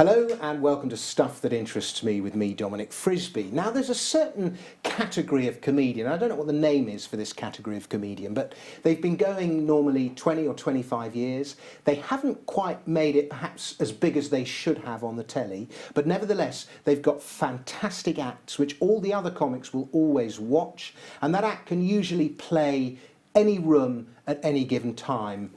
Hello and welcome to Stuff That Interests Me with me, Dominic Frisby. Now there's a certain category of comedian, I don't know what the name is for this category of comedian, but they've been going normally 20 or 25 years. They haven't quite made it perhaps as big as they should have on the telly, but nevertheless they've got fantastic acts which all the other comics will always watch, and that act can usually play any room at any given time,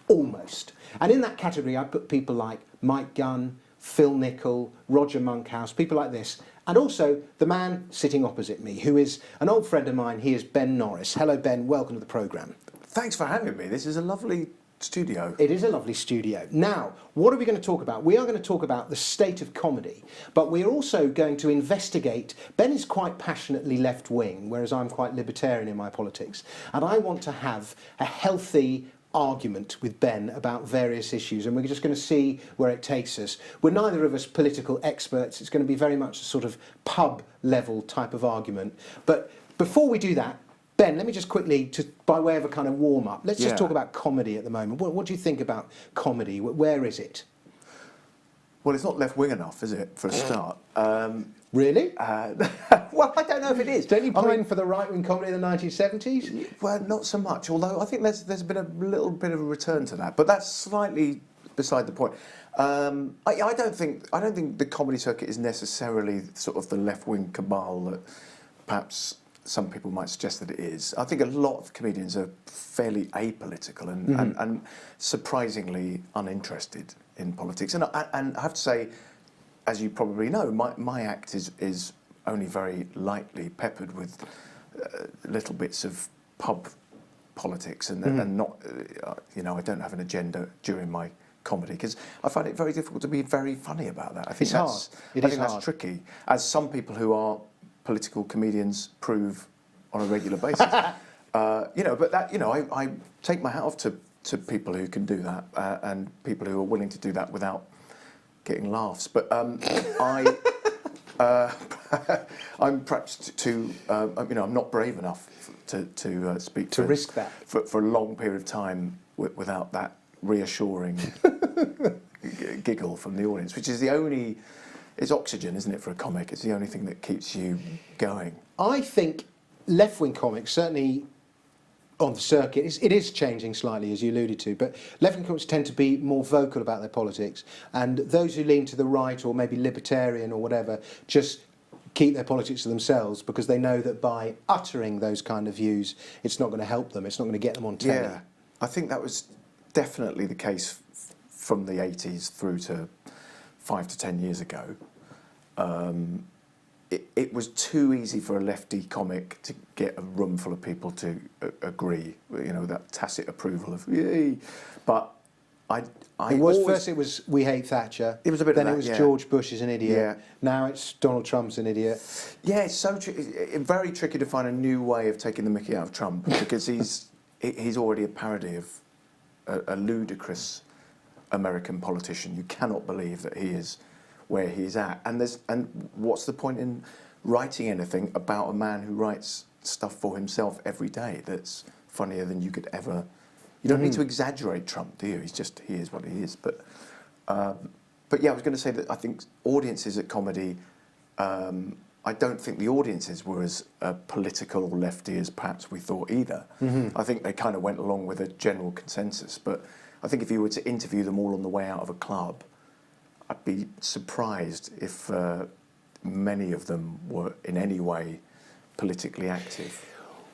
almost. And in that category I put people like Mike Gunn, Phil Nichol, Roger Monkhouse, people like this, and also the man sitting opposite me, who is an old friend of mine. He is Ben Norris. Hello, Ben. Welcome to the programme. Thanks for having me. This is a lovely studio. It is a lovely studio. Now, what are we going to talk about? We are going to talk about the state of comedy, but we're also going to investigate. Ben is quite passionately left-wing, whereas I'm quite libertarian in my politics, and I want to have a healthy argument with Ben about various issues, and we're just going to see where it takes us. We're neither of us political experts. It's going to be very much a sort of pub level type of argument. But before we do that, Ben, let me just quickly, by way of a kind of warm up, let's just talk about comedy at the moment. What do you think about comedy? Where is it? Well, it's not left wing enough, is it, for a start? Really? Well, I don't know if it is. Don't you pine for the right-wing comedy of the 1970s? Well, not so much. Although I think there's been a little bit of a return to that, but that's slightly beside the point. I don't think the comedy circuit is necessarily sort of the left-wing cabal that perhaps some people might suggest that it is. I think a lot of comedians are fairly apolitical and surprisingly uninterested in politics. And I have to say, as you probably know, my act is only very lightly peppered with little bits of pub politics and not, I don't have an agenda during my comedy because I find it very difficult to be very funny about that. I think that's tricky, as some people who are political comedians prove on a regular basis. I take my hat off to people who can do that and people who are willing to do that without getting laughs. But I'm perhaps I'm not brave enough to speak to risk that for a long period of time without that reassuring giggle from the audience, which is it's oxygen, isn't it, for a comic? It's the only thing that keeps you going. I think left-wing comics, certainly on the circuit, it is changing slightly, as you alluded to, but left-wing comics tend to be more vocal about their politics, and those who lean to the right or maybe libertarian or whatever just keep their politics to themselves because they know that by uttering those kind of views, it's not going to help them, it's not going to get them on telly. Yeah, I think that was definitely the case from the 80s through to 5 to 10 years ago. It was too easy for a lefty comic to get a room full of people to agree, that tacit approval of yay. But first it was We Hate Thatcher. It was a bit then of that, it was George Bush is an idiot. Yeah. Now it's Donald Trump's an idiot. Yeah, it's very tricky to find a new way of taking the mickey out of Trump because he's already a parody of a ludicrous American politician. You cannot believe that he is where he's at, and what's the point in writing anything about a man who writes stuff for himself every day that's funnier than you could ever? You don't need to exaggerate Trump, do you? He is what he is. But yeah, I was going to say that I think audiences at comedy, I don't think the audiences were as political or lefty as perhaps we thought either. I think they kind of went along with a general consensus, but I think if you were to interview them all on the way out of a club, I'd be surprised if many of them were in any way politically active.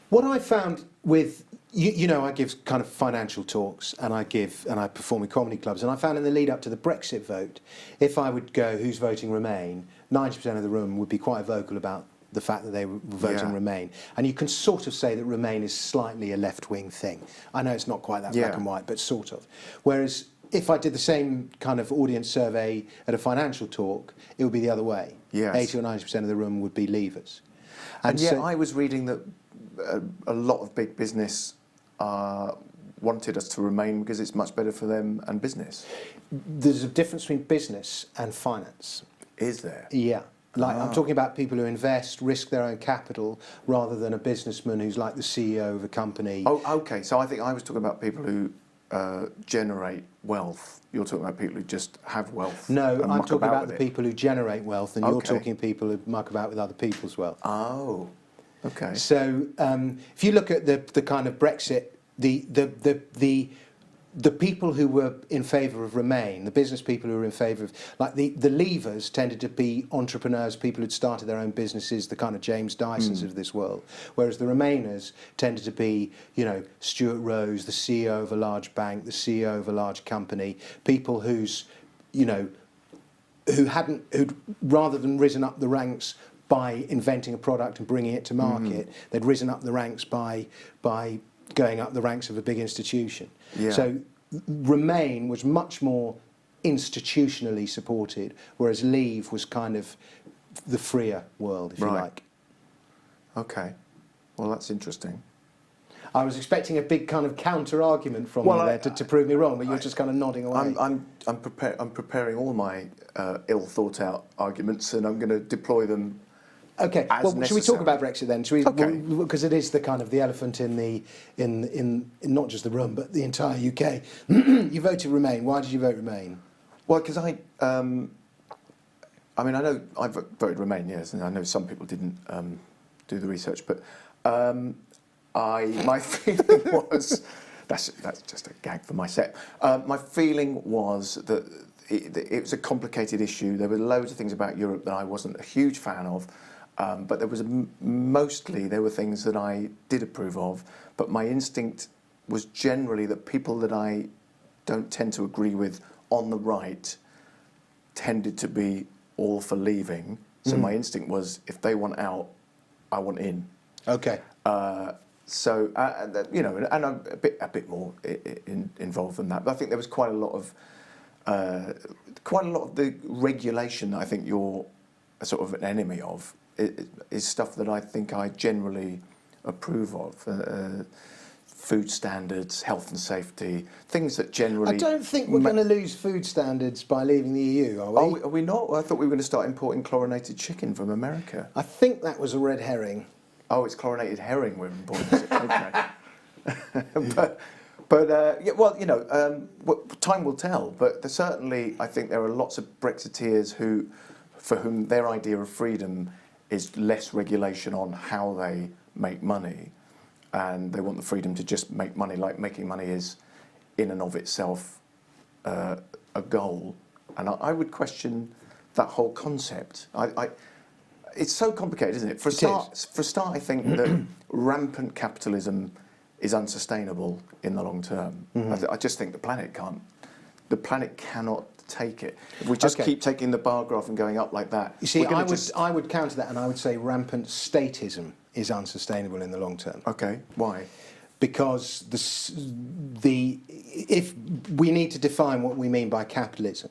What I found with, I give kind of financial talks and I perform in comedy clubs, and I found in the lead up to the Brexit vote, if I would go, who's voting Remain, 90% of the room would be quite vocal about the fact that they were voting Remain. And you can sort of say that Remain is slightly a left-wing thing. I know it's not quite that black and white, but sort of. Whereas if I did the same kind of audience survey at a financial talk, it would be the other way. Yes. 80 or 90% of the room would be leavers. And yet I was reading that a lot of big business wanted us to remain because it's much better for them and business. There's a difference between business and finance. Is there? Yeah. I'm talking about people who invest, risk their own capital, rather than a businessman who's like the CEO of a company. Oh, okay. So I think I was talking about people who generate wealth. You're talking about people who just have wealth. No, and I'm muck talking about with the it. people who generate wealth, and you're Okay. talking people who muck about with other people's wealth. Oh, okay. So if you look at the kind of Brexit, the people who were in favour of Remain, the business people who were in favour of, like the Leavers tended to be entrepreneurs, people who'd started their own businesses, the kind of James Dysons of this world, whereas the Remainers tended to be, you know, Stuart Rose, the CEO of a large bank, the CEO of a large company, people who'd rather than risen up the ranks by inventing a product and bringing it to market, they'd risen up the ranks by going up the ranks of a big institution. Yeah. So Remain was much more institutionally supported, whereas Leave was kind of the freer world, if you Right. like. Okay. Well, that's interesting. I was expecting a big kind of counter-argument from Well, you there to prove me wrong, but you're just kind of nodding away. I'm preparing all my ill-thought-out arguments, and I'm going to deploy them. Okay, as well, should we talk necessary. about Brexit then? Should we? Okay. Because it is the kind of the elephant in not just the room, but the entire UK. You voted Remain. Why did you vote Remain? Well, because I mean, I know I voted Remain, yes, and I know some people didn't do the research, but my feeling was that's just a gag for my set. My feeling was that it was a complicated issue. There were loads of things about Europe that I wasn't a huge fan of. But there was mostly there were things that I did approve of, but my instinct was generally that people that I don't tend to agree with on the right tended to be all for leaving. So my instinct was, if they want out, I want in. Okay. So you know, and I'm a bit more involved than that. But I think there was quite a lot of the regulation that I think you're a sort of an enemy of. Is stuff that I think I generally approve of. Food standards, health and safety, things that generally... I don't think we're going to lose food standards by leaving the EU, are we? Are we not? I thought we were going to start importing chlorinated chicken from America. I think that was a red herring. Oh, it's chlorinated herring we're importing. Okay. but yeah, well, you know, time will tell. But certainly, I think there are lots of Brexiteers for whom their idea of freedom is less regulation on how they make money, and they want the freedom to just make money, like making money is in and of itself a goal. And I would question that whole concept. It's so complicated, isn't it? For a start, I think that rampant capitalism is unsustainable in the long term. I just think the planet cannot take it. If we just keep taking the bar graph and going up like that... You see, I would counter that, and I would say rampant statism is unsustainable in the long term. Okay, why? Because if we need to define what we mean by capitalism,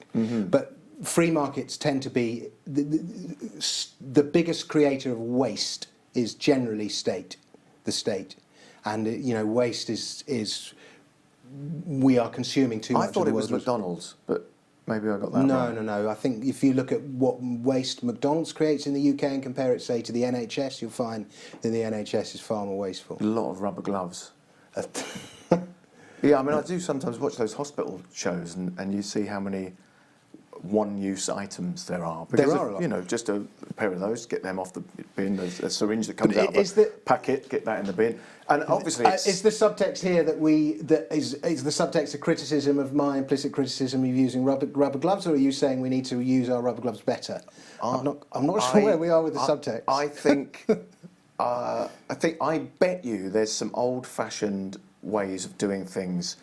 but free markets tend to be... The biggest creator of waste is generally the state. And, you know, waste is we are consuming too much. I thought it was McDonald's, but... Maybe I got that wrong. No. I think if you look at what waste McDonald's creates in the UK and compare it, say, to the NHS, you'll find that the NHS is far more wasteful. A lot of rubber gloves. Yeah, I mean, I do sometimes watch those hospital shows, and you see how many one-use items there are. Because there are a lot. You know, just a pair of those, get them off the bin. There's a syringe that comes out of a packet, get that in the bin. And obviously, is the subtext here is the subtext a criticism of my implicit criticism of using rubber gloves, or are you saying we need to use our rubber gloves better? I'm not sure where we are with the subtext. I bet you there's some old-fashioned ways of doing things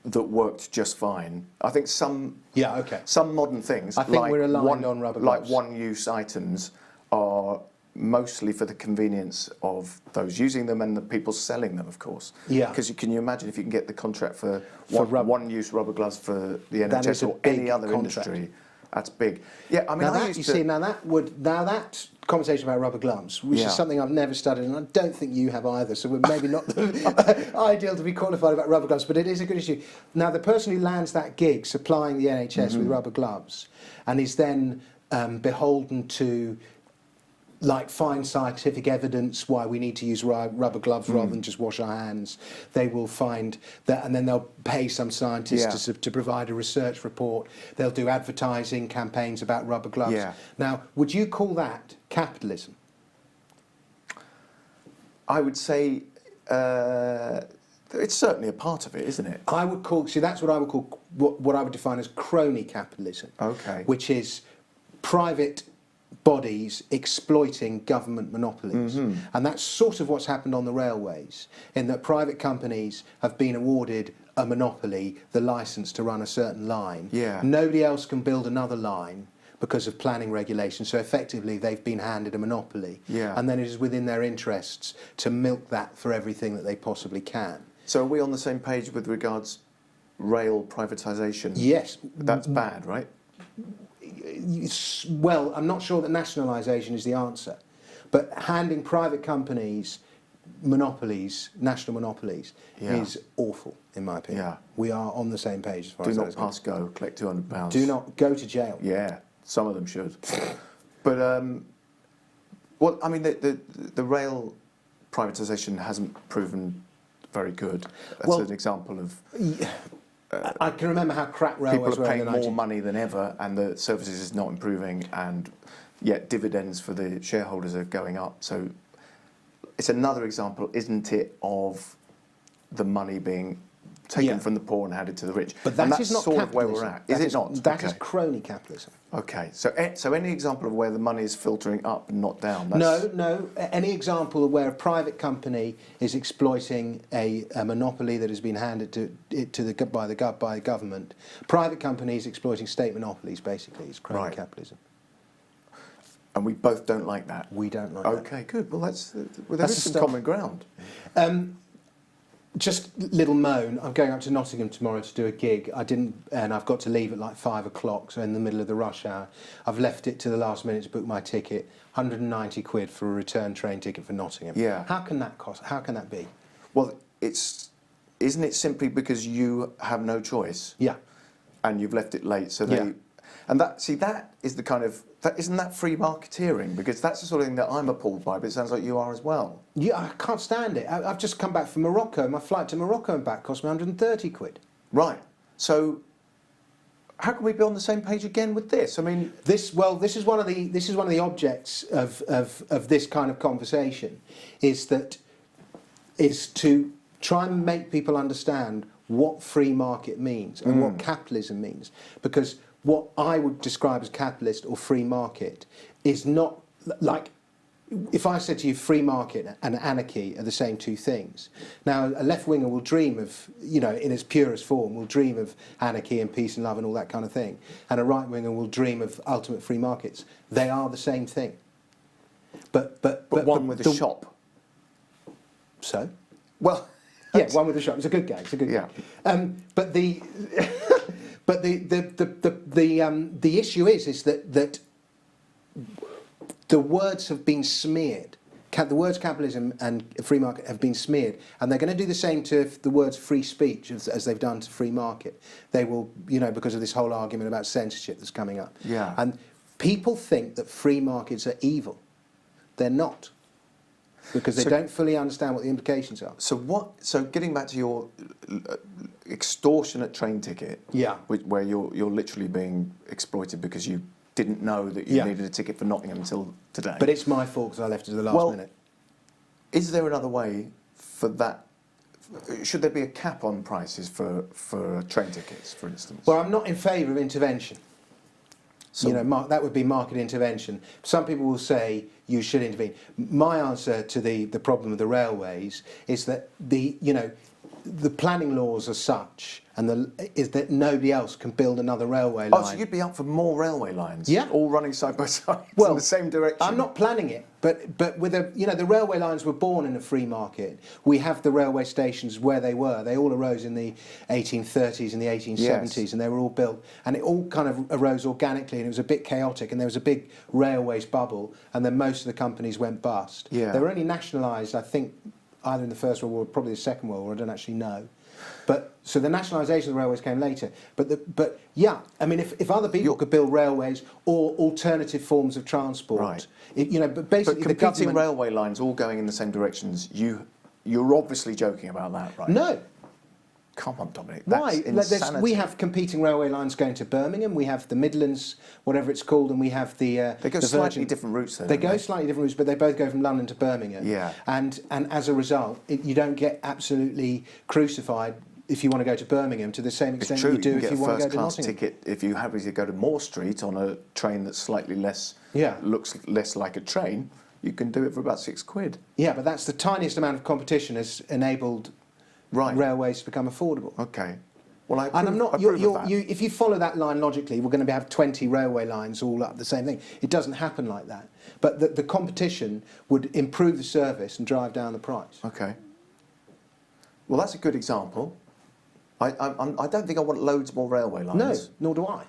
that worked just fine. I think some modern things, I think we're aligned on rubber gloves. like one-use items, are mostly for the convenience of those using them and the people selling them, of course. Yeah. Because can you imagine if you can get the contract for one-use rubber gloves for the NHS or any other industry? That's big. Yeah, I mean, now that conversation about rubber gloves, which is something I've never studied, and I don't think you have either, so we're maybe not ideal to be qualified about rubber gloves, but it is a good issue. Now, the person who lands that gig supplying the NHS with rubber gloves and is then beholden to like find scientific evidence why we need to use rubber gloves rather than just wash our hands. They will find that, and then they'll pay some scientists to provide a research report. They'll do advertising campaigns about rubber gloves. Yeah. Now, would you call that capitalism? I would say it's certainly a part of it, isn't it? I would call, see, that's what I would call, what I would define as crony capitalism. Okay. Which is private bodies exploiting government monopolies. And that's sort of what's happened on the railways, in that private companies have been awarded a monopoly, the licence to run a certain line. Yeah. Nobody else can build another line because of planning regulations, so effectively they've been handed a monopoly. Yeah. And then it is within their interests to milk that for everything that they possibly can. So are we on the same page with regards rail privatisation? Yes. That's bad, right? Well, I'm not sure that nationalisation is the answer, but handing private companies monopolies, national monopolies, is awful, in my opinion. Yeah. We are on the same page as far Do as that not is pass go, collect £200. Do not go to jail. Yeah, some of them should. But, well, I mean, the rail privatisation hasn't proven very good. That's Well, an example of... I can remember how crap people railways are were in paying the more 90s. money than ever, and the services is not improving, and yet dividends for the shareholders are going up. So it's another example, isn't it, of the money being taken from the poor and handed to the rich. But that and that's is not sort capitalism. of where we're at. Is it not? That is Okay. crony capitalism. Okay, so any example of where the money is filtering up and not down? No. Any example of where a private company is exploiting a monopoly that has been handed by the government? Private companies exploiting state monopolies, basically, is crony capitalism. And we both don't like that. We don't like that. Okay, good. Well, there That's is the some stuff. common ground. Just little moan. I'm going up to Nottingham tomorrow to do a gig. And I've got to leave at like 5 o'clock, so in the middle of the rush hour. I've left it to the last minute to book my ticket. 190 quid for a return train ticket for Nottingham. Yeah. How can that cost? How can that be? Well, isn't it simply because you have no choice? Yeah. And you've left it late, so Yeah. and that is the kind of isn't that free marketeering? Because that's the sort of thing that I'm appalled by, but it sounds like you are as well. Yeah, I can't stand it. I've just come back from Morocco. My flight to Morocco and back cost me 130 quid. Right. So how can we be on the same page again with this? I mean, this is one of the objects of this kind of conversation, is to try and make people understand what free market means and what capitalism means, because what I would describe as capitalist or free market is not like, if I said to you free market and anarchy are the same two things. Now, a left-winger will dream of, in its purest form, will dream of anarchy and peace and love and all that kind of thing. And a right-winger will dream of ultimate free markets. They are the same thing. But one with a shop. So? Well, yeah, one with a shop. It's a good gag. It's a good gag. But the the issue is that the words have been smeared. The words capitalism and free market have been smeared, and they're going to do the same to the words free speech as they've done to free market. They will, because of this whole argument about censorship that's coming up. Yeah. And people think that free markets are evil. They're not, because they don't fully understand what the implications are. So getting back to your extortionate train ticket, where you're literally being exploited because you didn't know that you needed a ticket for Nottingham until today. But it's my fault because I left it at the last minute. Is there another way for that? Should there be a cap on prices for train tickets, for instance? Well, I'm not in favour of intervention. So, that would be market intervention. Some people will say you should intervene. My answer to the problem of the railways is that the planning laws are such, is that nobody else can build another railway line. Oh, so you'd be up for more railway lines? Yeah. All running side by side well, in the same direction? I'm not planning it, but with the railway lines were born in a free market. We have the railway stations where they were. They all arose in the 1830s and the 1870s, and they were all built, and it all kind of arose organically, and it was a bit chaotic, and there was a big railways bubble, and then most of the companies went bust. Yeah. They were only nationalised, I think, either in the First World War or probably the Second World War, I don't actually know. But so the nationalisation of the railways came later. But yeah, I mean, if other people could build railways or alternative forms of transport, Right. But basically But the competing government. railway lines all going in the same directions, you're obviously joking about that, right? No. Come on, Dominic. Why? That's insanity. We have competing railway lines going to Birmingham. We have the Midlands, whatever it's called, and we have the. They go the slightly Virgin. different routes, though. They don't go slightly different routes, but they both go from London to Birmingham. Yeah. And as a result, you don't get absolutely crucified if you want to go to Birmingham to the same It's extent true. you do can if get you a want to go to first-class Nottingham. ticket if you happen to go to Moore Street on a train that's slightly less. Yeah. Looks less like a train. You can do it for about £6. Yeah, but that's the tiniest amount of competition has enabled railways to become affordable. Okay. Well, I approve, And I'm not. approve of that. If you follow that line logically, we're going to have 20 railway lines all up the same thing. It doesn't happen like that. But the competition would improve the service and drive down the price. Okay. Well, that's a good example. I don't think I want loads more railway No, lines. nor do I.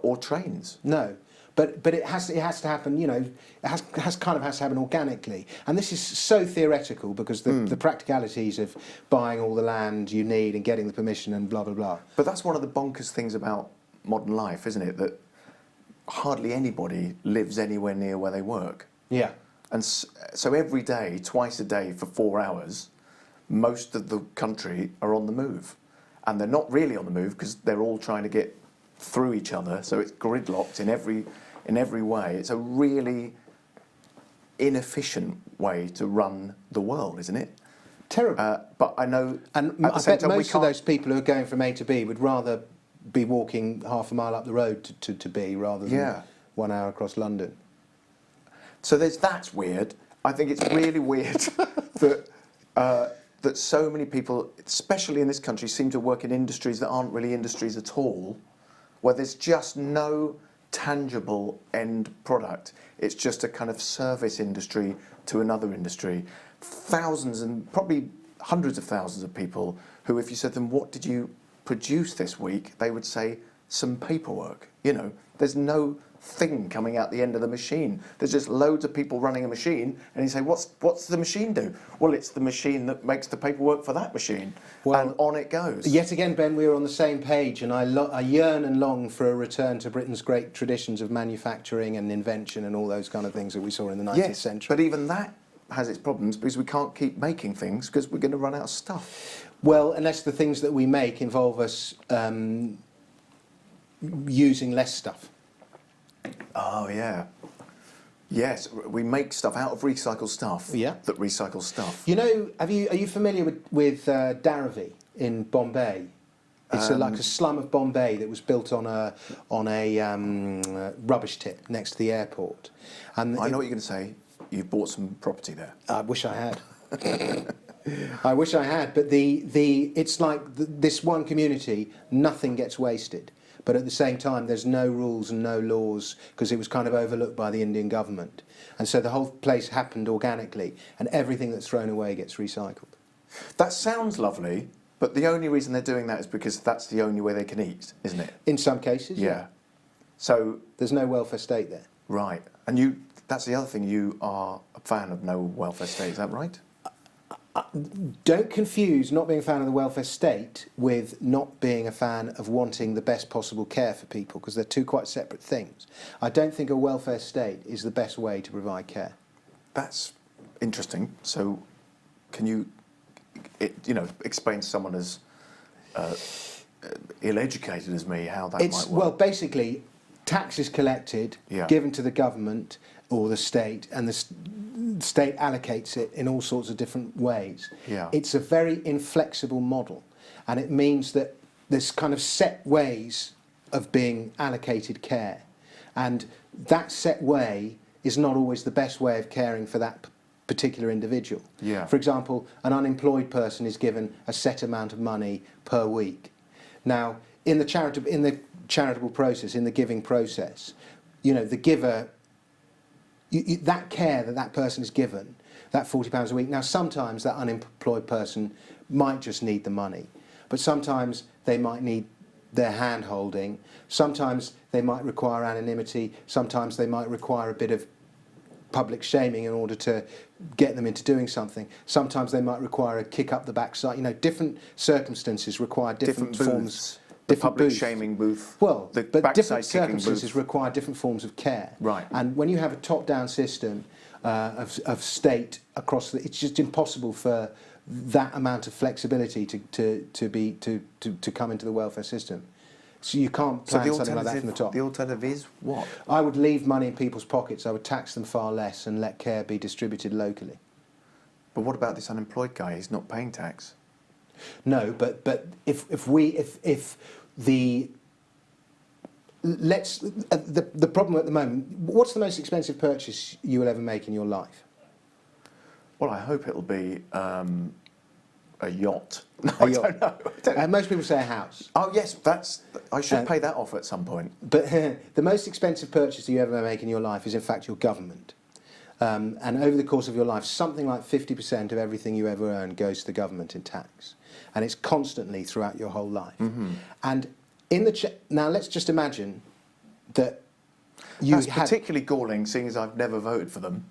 Or trains. No, but it has to happen. It has to happen organically. And this is so theoretical because the practicalities of buying all the land you need and getting the permission and blah blah blah. But that's one of the bonkers things about modern life, isn't it? That hardly anybody lives anywhere near where they work. Yeah. And so every day, twice a day for 4 hours, most of the country are on the move. And they're not really on the move because they're all trying to get through each other. So it's gridlocked in every way. It's a really inefficient way to run the world, isn't it? Terrible. But I know... And at the I same bet time, we most of can't- those people who are going from A to B would rather be walking half a mile up the road to B rather than 1 hour across London. So that's weird. I think it's really weird that so many people, especially in this country, seem to work in industries that aren't really industries at all, where there's just no tangible end product. It's just a kind of service industry to another industry. Thousands and probably hundreds of thousands of people who, if you said to them, what did you produce this week, they would say, some paperwork. There's no thing coming out the end of the machine. There's just loads of people running a machine, and you say, what's the machine do? Well, it's the machine that makes the paperwork for that machine. Well, and on it goes. Yet again, Ben, we are on the same page, and I yearn and long for a return to Britain's great traditions of manufacturing and invention and all those kind of things that we saw in the 19th century. But even that has its problems because we can't keep making things because we're going to run out of stuff. Well, unless the things that we make involve us using less stuff. Oh, yeah. Yes, we make stuff out of recycled stuff that recycles stuff. Are you familiar with Dharavi in Bombay? It's like a slum of Bombay that was built on a rubbish tip next to the airport. And I know what you're going to say. You've bought some property there. I wish I had. I wish I had, but it's like this one community, nothing gets wasted. But at the same time, there's no rules and no laws because it was kind of overlooked by the Indian government. And so the whole place happened organically, and everything that's thrown away gets recycled. That sounds lovely, but the only reason they're doing that is because that's the only way they can eat, isn't it? In some cases, Yeah. So... There's no welfare state there. Right. And that's the other thing, you are a fan of no welfare state, is that right? Don't confuse not being a fan of the welfare state with not being a fan of wanting the best possible care for people, because they're two quite separate things. I don't think a welfare state is the best way to provide care. That's interesting. So can you explain to someone as ill-educated as me how that might work? Well, basically, tax is collected, given to the government or the state, and the state allocates it in all sorts of different ways. Yeah. It's a very inflexible model, and it means that there's kind of set ways of being allocated care, and that set way is not always the best way of caring for that particular individual. Yeah. For example, an unemployed person is given a set amount of money per week. Now, in the charitable process, in the giving process, the giver, that care that person is given, that £40 a week. Now, sometimes that unemployed person might just need the money, but sometimes they might need their hand-holding. Sometimes they might require anonymity. Sometimes they might require a bit of public shaming in order to get them into doing something. Sometimes they might require a kick up the backside. You know, different circumstances require different forms. Booths. The Different public booths. shaming booth. Well, the but different backside kicking circumstances booth. require different forms of care. Right. And when you have a top-down system of state across, it's just impossible for that amount of flexibility to come into the welfare system. So you can't plan something like that from the top. The alternative is what? I would leave money in people's pockets. I would tax them far less and let care be distributed locally. But what about this unemployed guy? He's not paying tax. No, but the problem at the moment. What's the most expensive purchase you will ever make in your life? Well, I hope it'll be a yacht. No, A I yacht. don't know. Most people say a house. Oh yes, I should pay that off at some point. But the most expensive purchase you ever make in your life is, in fact, your government. And over the course of your life, something like 50% of everything you ever earn goes to the government in tax. And it's constantly throughout your whole life. Mm-hmm. And in the now, let's just imagine that you That's had... particularly galling, seeing as I've never voted for them.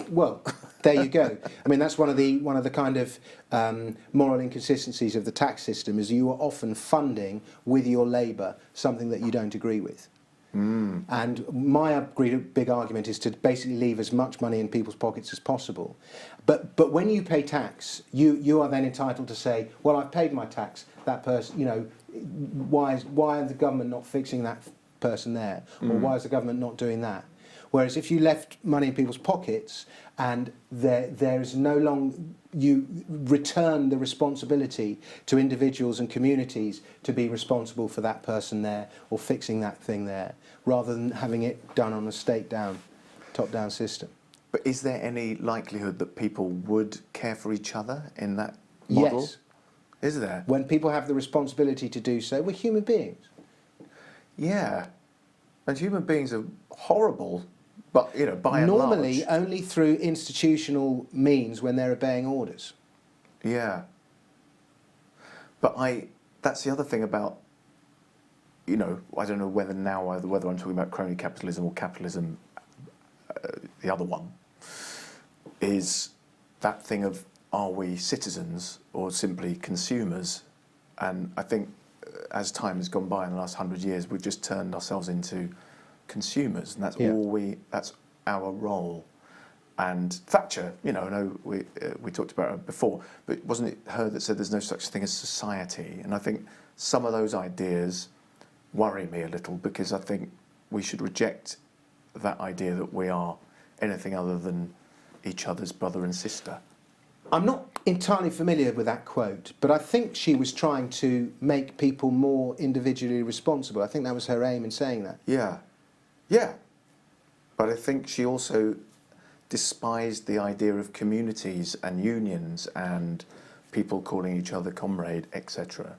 Well, there you go. I mean, that's one of the kind of moral inconsistencies of the tax system, is you are often funding with your labour something that you don't agree with. Mm. And my big argument is to basically leave as much money in people's pockets as possible. But when you pay tax, you are then entitled to say, well, I've paid my tax. That person, you know, why is the government not fixing that person there, or why is the government not doing that? Whereas if you left money in people's pockets and there is no longer, you return the responsibility to individuals and communities to be responsible for that person there or fixing that thing there, rather than having it done on a top-down system. But is there any likelihood that people would care for each other in that model? Yes. Is there? When people have the responsibility to do so, we're human beings. Yeah. And human beings are horrible, but, you know, by and Normally, large. only through institutional means when they're obeying orders. Yeah. But that's the other thing about, you know, I don't know whether I'm talking about crony capitalism or capitalism, the other one, is that thing of, are we citizens or simply consumers? And I think as time has gone by in the last 100 years, we've just turned ourselves into consumers, and that's our role. And Thatcher, you know, I know we talked about her before, but wasn't it her that said there's no such thing as society? And I think some of those ideas worry me a little, because I think we should reject that idea that we are anything other than each other's brother and sister. I'm not entirely familiar with that quote, but I think she was trying to make people more individually responsible. I think that was her aim in saying that. Yeah. Yeah. But I think she also despised the idea of communities and unions and people calling each other comrade, etc.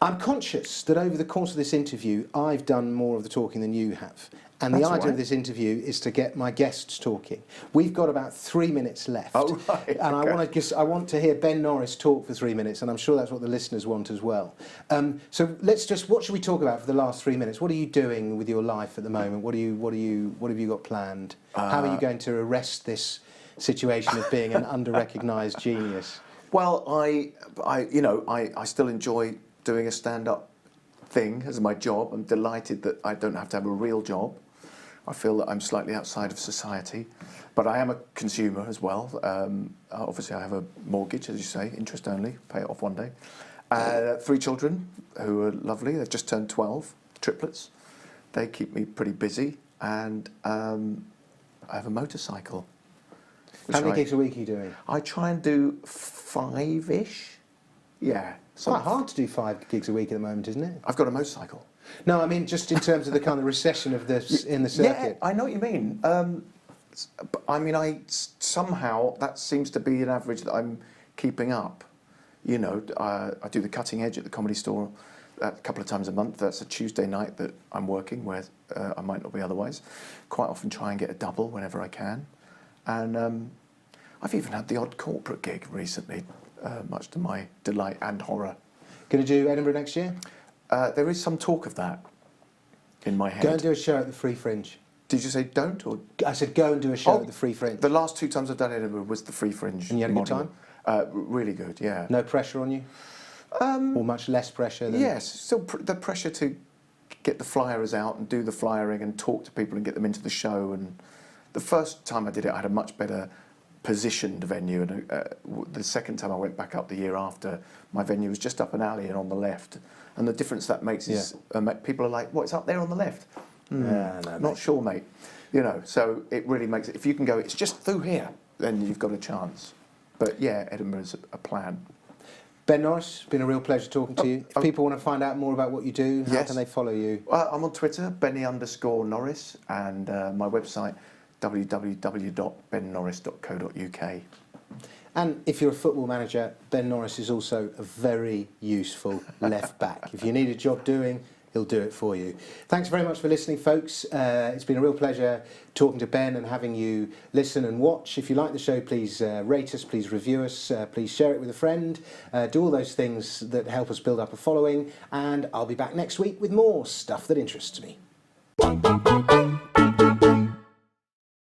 I'm conscious that over the course of this interview, I've done more of the talking than you have. And That's the idea all right. of this interview is to get my guests talking. We've got about 3 minutes left. Oh, right. And Okay. I want to hear Ben Norris talk for 3 minutes, and I'm sure that's what the listeners want as well. So what should we talk about for the last 3 minutes? What are you doing with your life at the moment? What have you got planned? How are you going to arrest this situation of being an under-recognised genius? Well, I still enjoy doing a stand-up thing as my job. I'm delighted that I don't have to have a real job. I feel that I'm slightly outside of society, but I am a consumer as well. Obviously, I have a mortgage, as you say, interest only, pay it off one day. 3 children who are lovely. They've just turned 12, triplets. They keep me pretty busy, and I have a motorcycle. How many gigs a week are you doing? I try and do 5-ish. Yeah. It's quite hard to do 5 gigs a week at the moment, isn't it? I've got a motorcycle. No, I mean just in terms of the kind of recession of this in the circuit. Yeah, I know what you mean. I mean, somehow that seems to be an average that I'm keeping up. You know, I do the Cutting Edge at the Comedy Store a couple of times a month. That's a Tuesday night that I'm working, where I might not be otherwise. Quite often try and get a double whenever I can. And I've even had the odd corporate gig recently, much to my delight and horror. Going to do Edinburgh next year? There is some talk of that in my head. Go and do a show at the Free Fringe. Did you say don't or? I said go and do a show at the Free Fringe. The last 2 times I've done Edinburgh was the Free Fringe. And you had a good model. Really good, yeah. No pressure on you? Or much less pressure than... Yes, still the pressure to get the flyers out and do the flyering and talk to people and get them into the show. And the first time I did it, I had a much better positioned venue, and the second time I went back up the year after, my venue was just up an alley and on the left. And the difference that makes is people are like, "What's up there on the left?" No, Not sure, mate. You know, so it really makes it. If you can go, it's just through here, then you've got a chance. But yeah, Edinburgh's a plan. Ben Norris, it's been a real pleasure talking to you. If people want to find out more about what you do, how can they follow you? I'm on Twitter, Benny_Norris, and my website, www.bennorris.co.uk. And if you're a football manager, Ben Norris is also a very useful left back. If you need a job doing, he'll do it for you. Thanks very much for listening, folks. It's been a real pleasure talking to Ben and having you listen and watch. If you like the show, please rate us, please review us, please share it with a friend. Do all those things that help us build up a following. And I'll be back next week with more stuff that interests me.